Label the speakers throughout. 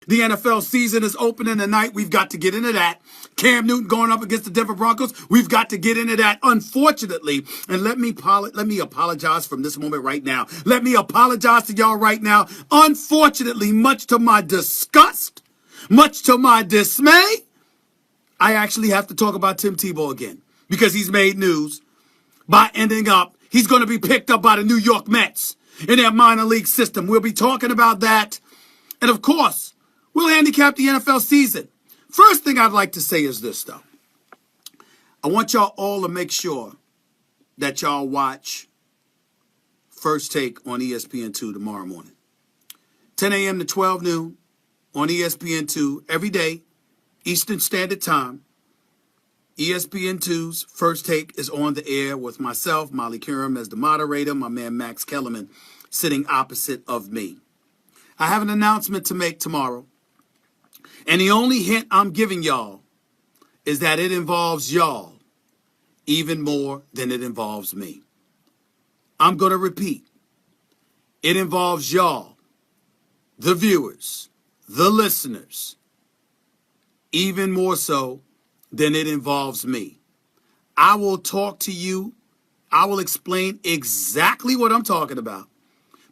Speaker 1: The NFL season is opening tonight. We've got to get into that. Cam Newton going up against the Denver Broncos. We've got to get into that. Unfortunately, and let me apologize from this moment right now. Let me apologize to y'all right now. Unfortunately, much to my disgust, much to my dismay, I actually have to talk about Tim Tebow again because he's made news by ending up, he's going to be picked up by the New York Mets in their minor league system. We'll be talking about that. And of course, we'll handicap the NFL season. First thing I'd like to say is this, though. I want y'all all to make sure that y'all watch First Take on ESPN2 tomorrow morning. 10 a.m. to 12 noon on ESPN2 every day, Eastern Standard Time. ESPN2's First Take is on the air with myself, Molly Kiram, as the moderator, my man Max Kellerman sitting opposite of me. I have an announcement to make tomorrow. And the only hint I'm giving y'all is that it involves y'all even more than it involves me. I'm going to repeat. It involves y'all, the viewers, the listeners, even more so than it involves me. I will talk to you. I will explain exactly what I'm talking about.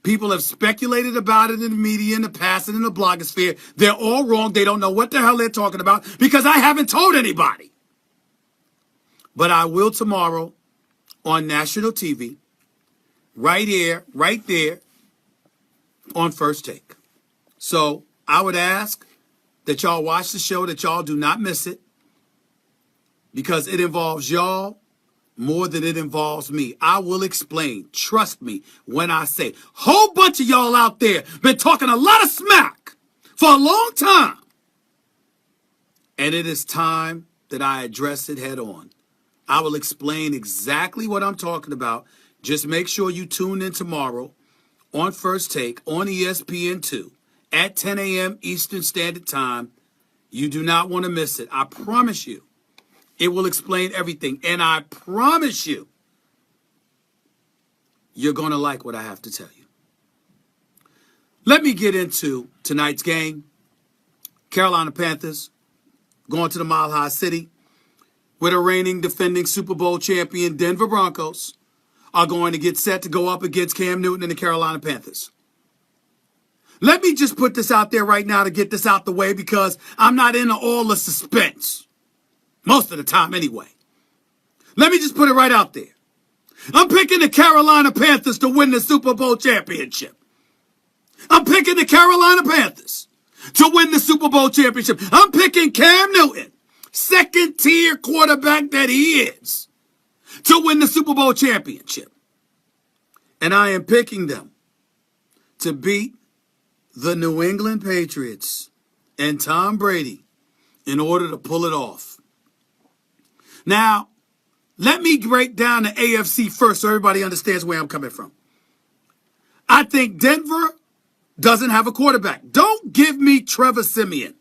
Speaker 1: People have speculated about it in the media, in the past, and in the blogosphere. They're all wrong. They don't know what the hell they're talking about because I haven't told anybody. But I will tomorrow on national TV, right here, right there, on First Take. So I would ask that y'all watch the show, that y'all do not miss it, because it involves y'all more than it involves me. I will explain. Trust me when I say, whole bunch of y'all out there been talking a lot of smack for a long time. And it is time that I address it head on. I will explain exactly what I'm talking about. Just make sure you tune in tomorrow on First Take on ESPN2 at 10 a.m. Eastern Standard Time. You do not want to miss it. I promise you. It will explain everything. And I promise you, you're going to like what I have to tell you. Let me get into tonight's game. Carolina Panthers going to the Mile High City, where the reigning defending Super Bowl champion Denver Broncos are going to get set to go up against Cam Newton and the Carolina Panthers. Let me just put this out there right now to get this out the way because I'm not into all the suspense. Most of the time, anyway. Let me just put it right out there. I'm picking the Carolina Panthers to win the Super Bowl championship. I'm picking the Carolina Panthers to win the Super Bowl championship. I'm picking Cam Newton, second-tier quarterback that he is, to win the Super Bowl championship. And I am picking them to beat the New England Patriots and Tom Brady in order to pull it off. Now, let me break down the AFC first so everybody understands where I'm coming from. I think Denver doesn't have a quarterback. Don't give me Trevor Siemian.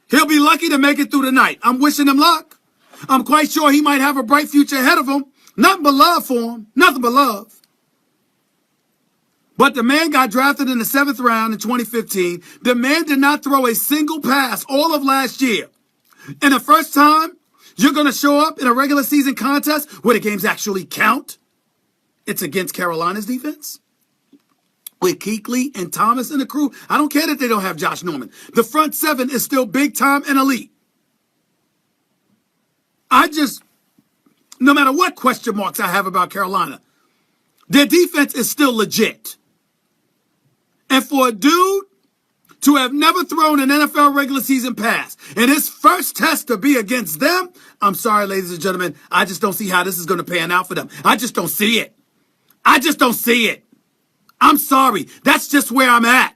Speaker 1: He'll be lucky to make it through the night. I'm wishing him luck. I'm quite sure he might have a bright future ahead of him. Nothing but love for him. Nothing but love. But the man got drafted in the 7th round in 2015. The man did not throw a single pass all of last year. And the first time you're going to show up in a regular season contest where the games actually count, it's against Carolina's defense. With Kuechly and Thomas and the crew, I don't care that they don't have Josh Norman. The front seven is still big time and elite. No matter what question marks I have about Carolina, their defense is still legit. And for a dude to have never thrown an NFL regular season pass and his first test to be against them, I'm sorry, ladies and gentlemen, I just don't see how this is going to pan out for them. I just don't see it. I just don't see it. I'm sorry. That's just where I'm at.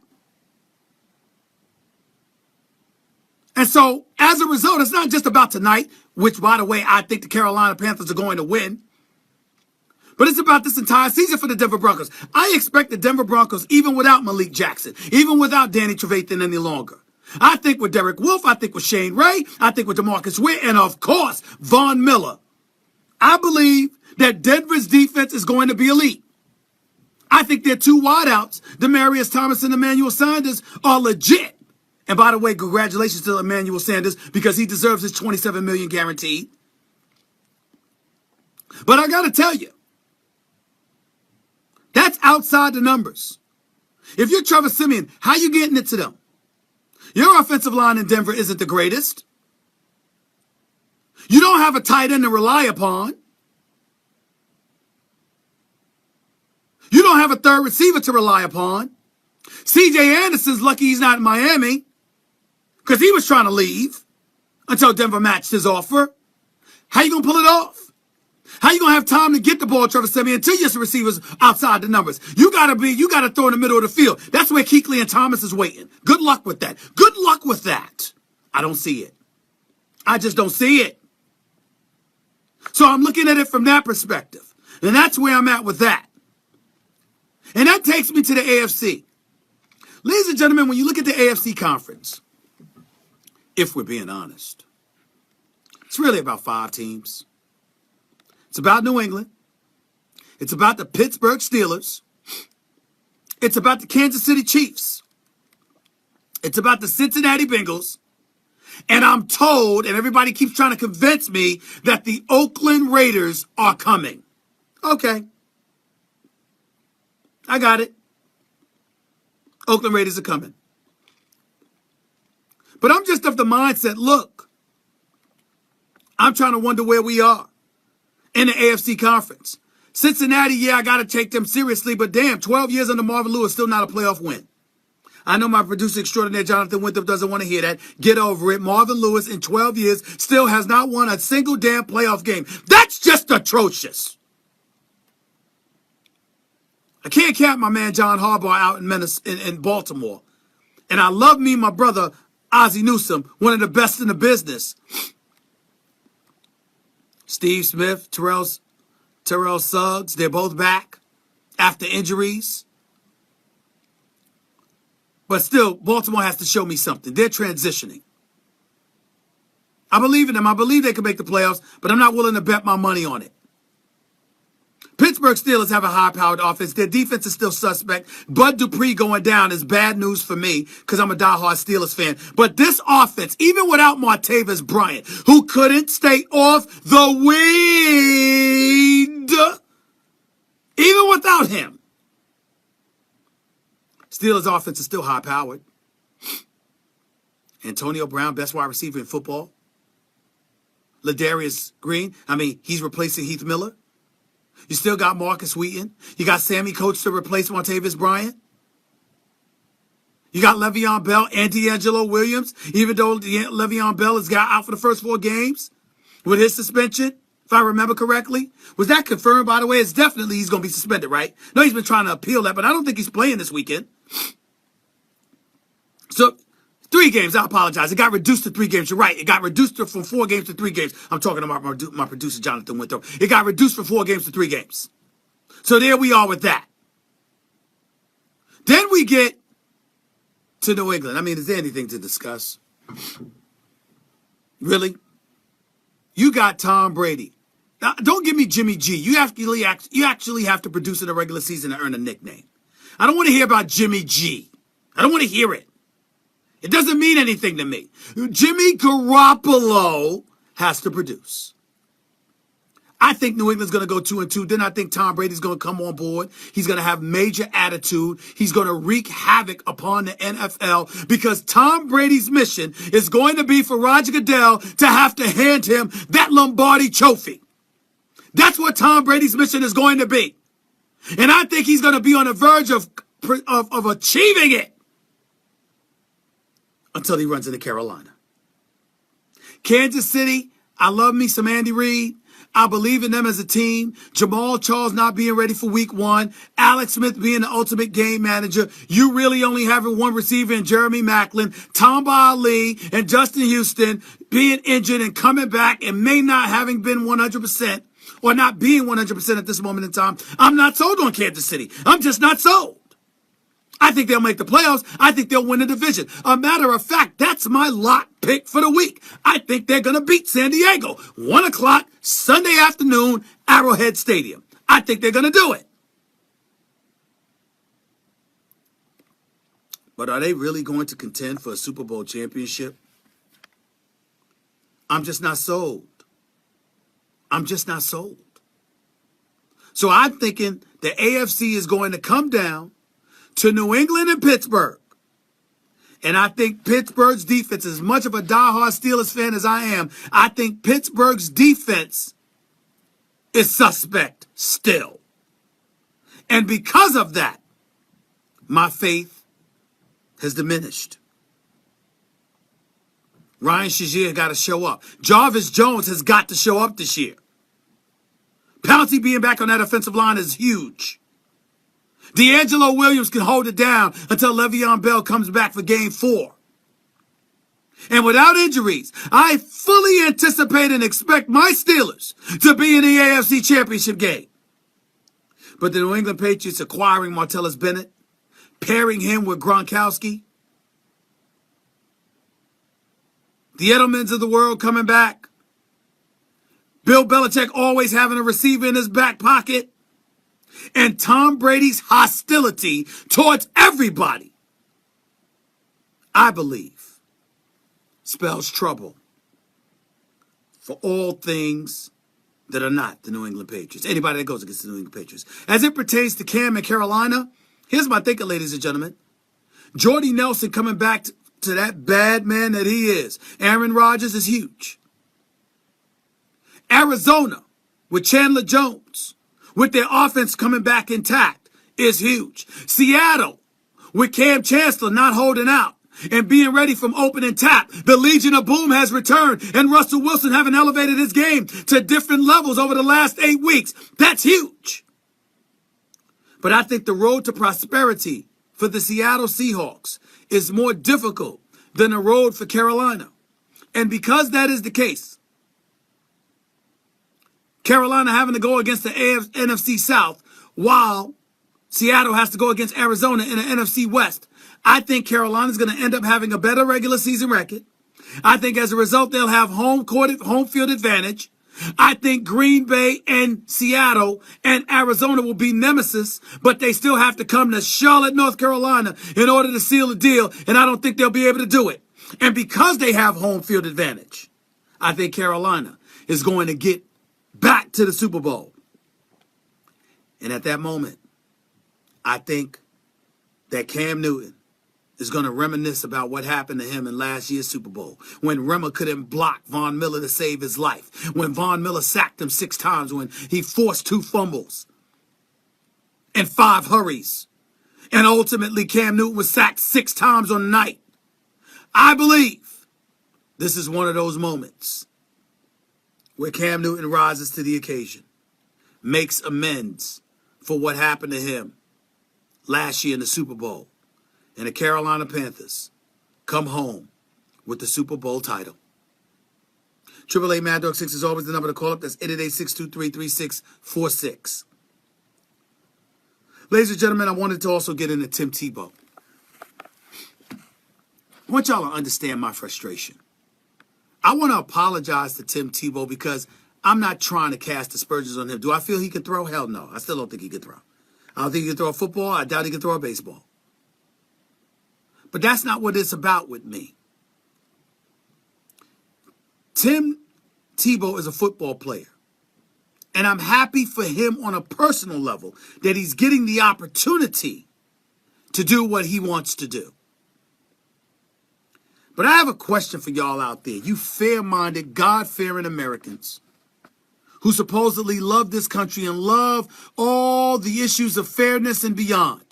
Speaker 1: And so, as a result, it's not just about tonight, which, by the way, I think the Carolina Panthers are going to win. But it's about this entire season for the Denver Broncos. I expect the Denver Broncos, even without Malik Jackson, even without Danny Trevathan any longer. I think with Derek Wolfe, I think with Shane Ray, I think with DeMarcus Ware, and of course, Von Miller. I believe that Denver's defense is going to be elite. I think their two wideouts, Demaryius Thomas and Emmanuel Sanders, are legit. And by the way, congratulations to Emmanuel Sanders because he deserves his $27 million guaranteed. But I got to tell you, that's outside the numbers. If you're Trevor Siemian, how you getting it to them? Your offensive line in Denver isn't the greatest. You don't have a tight end to rely upon. You don't have a third receiver to rely upon. C.J. Anderson's lucky he's not in Miami because he was trying to leave until Denver matched his offer. How you going to pull it off? How you going to have time to get the ball, Trevor Siemian, until your receivers outside the numbers? You got to throw in the middle of the field. That's where Kuechly and Thomas is waiting. Good luck with that. Good luck with that. I don't see it. I just don't see it. So I'm looking at it from that perspective. And that's where I'm at with that. And that takes me to the AFC. Ladies and gentlemen, when you look at the AFC conference, if we're being honest, it's really about 5 teams. It's about New England. It's about the Pittsburgh Steelers. It's about the Kansas City Chiefs. It's about the Cincinnati Bengals. And I'm told, and everybody keeps trying to convince me, that the Oakland Raiders are coming. Okay. I got it. Oakland Raiders are coming. But I'm just of the mindset, look, I'm trying to wonder where we are in the AFC conference. Cincinnati, yeah, I got to take them seriously, but damn, 12 years under Marvin Lewis, still not a playoff win. I know my producer extraordinaire, Jonathan Winthrop, doesn't want to hear that. Get over it. Marvin Lewis, in 12 years, still has not won a single damn playoff game. That's just atrocious. I can't count my man John Harbaugh out in Baltimore. And I love me, my brother, Ozzie Newsome, one of the best in the business. Steve Smith, Terrell Suggs, they're both back after injuries. But still, Baltimore has to show me something. They're transitioning. I believe in them. I believe they can make the playoffs, but I'm not willing to bet my money on it. Pittsburgh Steelers have a high-powered offense. Their defense is still suspect. Bud Dupree going down is bad news for me because I'm a diehard Steelers fan. But this offense, even without Martavis Bryant, who couldn't stay off the weed, even without him, Steelers offense is still high-powered. Antonio Brown, best wide receiver in football. Ladarius Green, he's replacing Heath Miller. You still got Marcus Wheaton. You got Sammy Coates to replace Martavis Bryant. You got Le'Veon Bell and D'Angelo Williams, even though Le'Veon Bell has got out for the first 4 games with his suspension, if I remember correctly. Was that confirmed, by the way? It's definitely he's going to be suspended, right? No, he's been trying to appeal that, but I don't think he's playing this weekend. So, 3 games, I apologize. It got reduced to 3 games. You're right. It got reduced from 4 games to 3 games. I'm talking about my producer, Jonathan Winthrop. It got reduced from 4 games to 3 games. So there we are with that. Then we get to New England. Is there anything to discuss? Really? You got Tom Brady. Now, don't give me Jimmy G. You actually have to produce in a regular season to earn a nickname. I don't want to hear about Jimmy G. I don't want to hear it. It doesn't mean anything to me. Jimmy Garoppolo has to produce. I think New England's going to go 2-2. Then I think Tom Brady's going to come on board. He's going to have major attitude. He's going to wreak havoc upon the NFL because Tom Brady's mission is going to be for Roger Goodell to have to hand him that Lombardi trophy. That's what Tom Brady's mission is going to be. And I think he's going to be on the verge of achieving it until he runs into Carolina. Kansas City, I love me some Andy Reid. I believe in them as a team. Jamal Charles not being ready for week 1. Alex Smith being the ultimate game manager. You really only having 1 receiver in Jeremy Maclin. Tamba Ali and Justin Houston being injured and coming back and may not having been 100% or not being 100% at this moment in time. I'm not sold on Kansas City. I'm just not sold. I think they'll make the playoffs. I think they'll win the division. A matter of fact, that's my lock pick for the week. I think they're going to beat San Diego. 1 o'clock, Sunday afternoon, Arrowhead Stadium. I think they're going to do it. But are they really going to contend for a Super Bowl championship? I'm just not sold. I'm just not sold. So I'm thinking the AFC is going to come down to New England and Pittsburgh. And I think Pittsburgh's defense, as much of a diehard Steelers fan as I am, I think Pittsburgh's defense is suspect still. And because of that, my faith has diminished. Ryan Shazier got to show up. Jarvis Jones has got to show up this year. Pouncey being back on that offensive line is huge. D'Angelo Williams can hold it down until Le'Veon Bell comes back for game 4. And without injuries, I fully anticipate and expect my Steelers to be in the AFC Championship game. But the New England Patriots acquiring Martellus Bennett, pairing him with Gronkowski, the Edelmans of the world coming back, Bill Belichick always having a receiver in his back pocket, and Tom Brady's hostility towards everybody, I believe, spells trouble for all things that are not the New England Patriots. Anybody that goes against the New England Patriots. As it pertains to Cam and Carolina, here's my thinking, ladies and gentlemen. Jordy Nelson coming back to that bad man that he is. Aaron Rodgers is huge. Arizona with Chandler Jones, with their offense coming back intact, is huge. Seattle with Cam Chancellor not holding out and being ready from opening tap. The Legion of Boom has returned, and Russell Wilson having elevated his game to different levels over the last 8 weeks. That's huge. But I think the road to prosperity for the Seattle Seahawks is more difficult than the road for Carolina. And because that is the case, Carolina having to go against the NFC South while Seattle has to go against Arizona in the NFC West, I think Carolina's going to end up having a better regular season record. I think as a result, they'll have home field advantage. I think Green Bay and Seattle and Arizona will be nemesis, but they still have to come to Charlotte, North Carolina in order to seal the deal, and I don't think they'll be able to do it. And because they have home field advantage, I think Carolina is going to get back to the Super Bowl. And at that moment, I think that Cam Newton is going to reminisce about what happened to him in last year's Super Bowl, when Rimmer couldn't block Von Miller to save his life, when Von Miller sacked him 6 times, when he forced 2 fumbles and 5 hurries, and ultimately Cam Newton was sacked 6 times on the night. I believe this is one of those moments where Cam Newton rises to the occasion, makes amends for what happened to him last year in the Super Bowl, and the Carolina Panthers come home with the Super Bowl title. 888 Mad Dog 6 is always the number to call up. That's 888-623-3646. Ladies and gentlemen, I wanted to also get into Tim Tebow. I want y'all to understand my frustration. I want to apologize to Tim Tebow because I'm not trying to cast aspersions on him. Do I feel he can throw? Hell no. I still don't think he can throw. I don't think he can throw a football. I doubt he can throw a baseball. But that's not what it's about with me. Tim Tebow is a football player. And I'm happy for him on a personal level that he's getting the opportunity to do what he wants to do. But I have a question for y'all out there, you fair-minded, God-fearing Americans who supposedly love this country and love all the issues of fairness and beyond.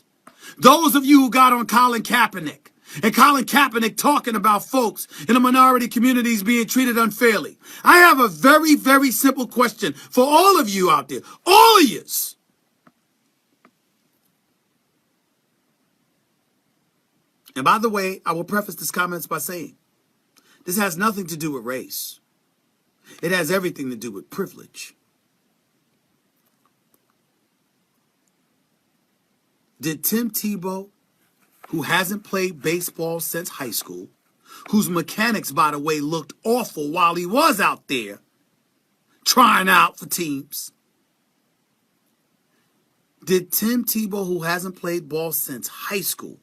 Speaker 1: Those of you who got on Colin Kaepernick, and Colin Kaepernick talking about folks in the minority communities being treated unfairly. I have a very, very simple question for all of you out there. All of yous. And by the way, I will preface this comments by saying, this has nothing to do with race. It has everything to do with privilege. Did Tim Tebow, who hasn't played baseball since high school, whose mechanics, by the way, looked awful while he was out there trying out for teams, did Tim Tebow, who hasn't played ball since high school,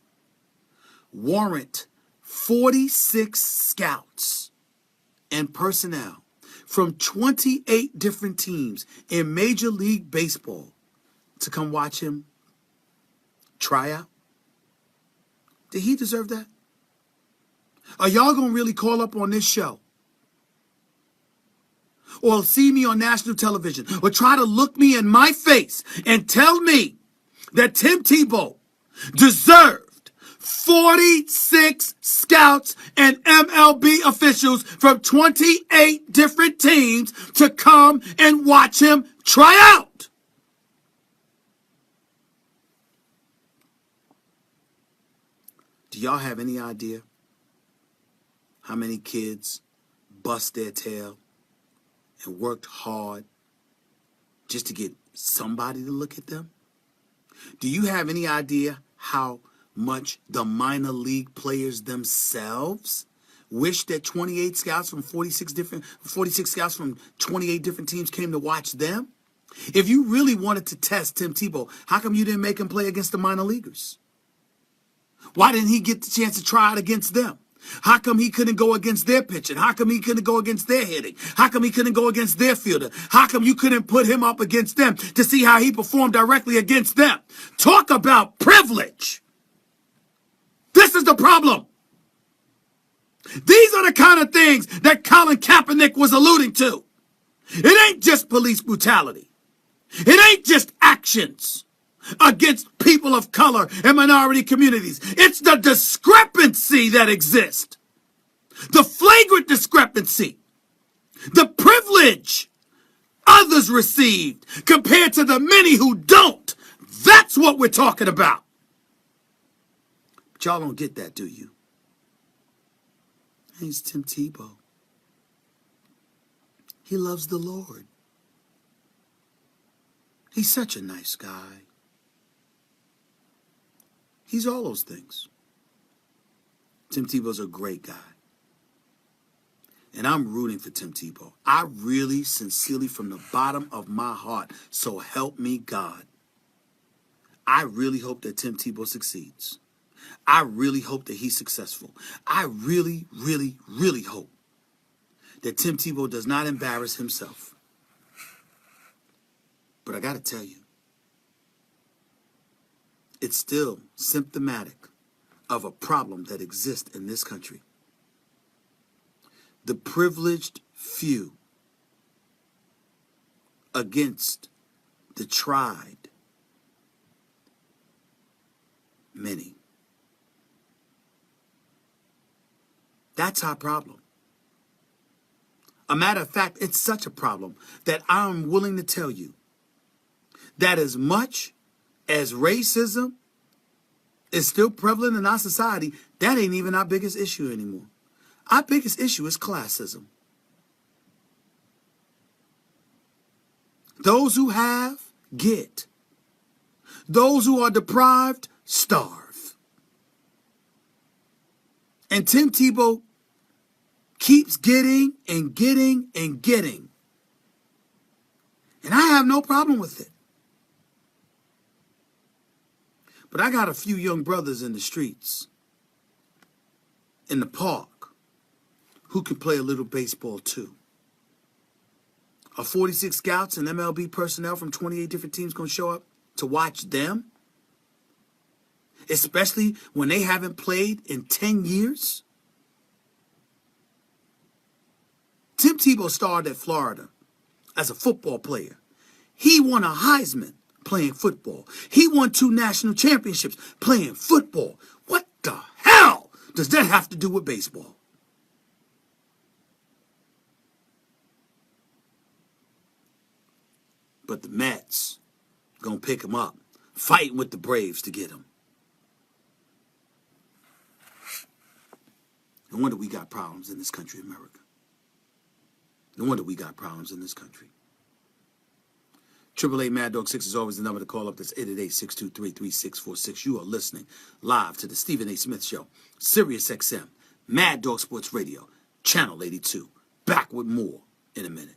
Speaker 1: warrant 46 scouts and personnel from 28 different teams in Major League Baseball to come watch him try out? Did he deserve that? Are y'all going to really call up on this show? Or see me on national television? Or try to look me in my face and tell me that Tim Tebow deserved 46 scouts and MLB officials from 28 different teams to come and watch him try out? Do y'all have any idea how many kids bust their tail and worked hard just to get somebody to look at them? Do you have any idea how much the minor league players themselves wish that 28 scouts from 46 scouts from 28 different teams came to watch them? If you really wanted to test Tim Tebow, how come you didn't make him play against the minor leaguers? Why didn't he get the chance to try out against them? How come he couldn't go against their pitching? How come he couldn't go against their hitting? How come he couldn't go against their fielder? How come you couldn't put him up against them to see how he performed directly against them? Talk about privilege. This is the problem. These are the kind of things that Colin Kaepernick was alluding to. It ain't just police brutality. It ain't just actions against people of color and minority communities. It's the discrepancy that exists. The flagrant discrepancy. The privilege others received compared to the many who don't. That's what we're talking about. But y'all don't get that, do you? He's Tim Tebow. He loves the Lord. He's such a nice guy. He's all those things. Tim Tebow's a great guy. And I'm rooting for Tim Tebow. I really, sincerely, from the bottom of my heart, so help me God, I really hope that Tim Tebow succeeds. I really hope that he's successful. I really, really, really hope that Tim Tebow does not embarrass himself. But I got to tell you, it's still symptomatic of a problem that exists in this country. The privileged few against the tried many. That's our problem. A matter of fact, it's such a problem that I'm willing to tell you that as much as racism is still prevalent in our society, that ain't even our biggest issue anymore. Our biggest issue is classism. Those who have, get. Those who are deprived, starve. And Tim Tebow keeps getting and getting and getting. And I have no problem with it. But I got a few young brothers in the streets, in the park, who can play a little baseball too. Are 46 scouts and MLB personnel from 28 different teams going to show up to watch them? Especially when they haven't played in 10 years? Tim Tebow started at Florida as a football player. He won a Heisman playing football. He won 2 national championships playing football. What the hell does that have to do with baseball? But the Mets gonna pick him up, fighting with the Braves to get him. No wonder we got problems in this country, America. No wonder we got problems in this country. 888 Mad Dog 6 is always the number to call up. That's 888-623-3646. You are listening live to the Stephen A. Smith Show, Sirius XM, Mad Dog Sports Radio, Channel 82. Back with more in a minute.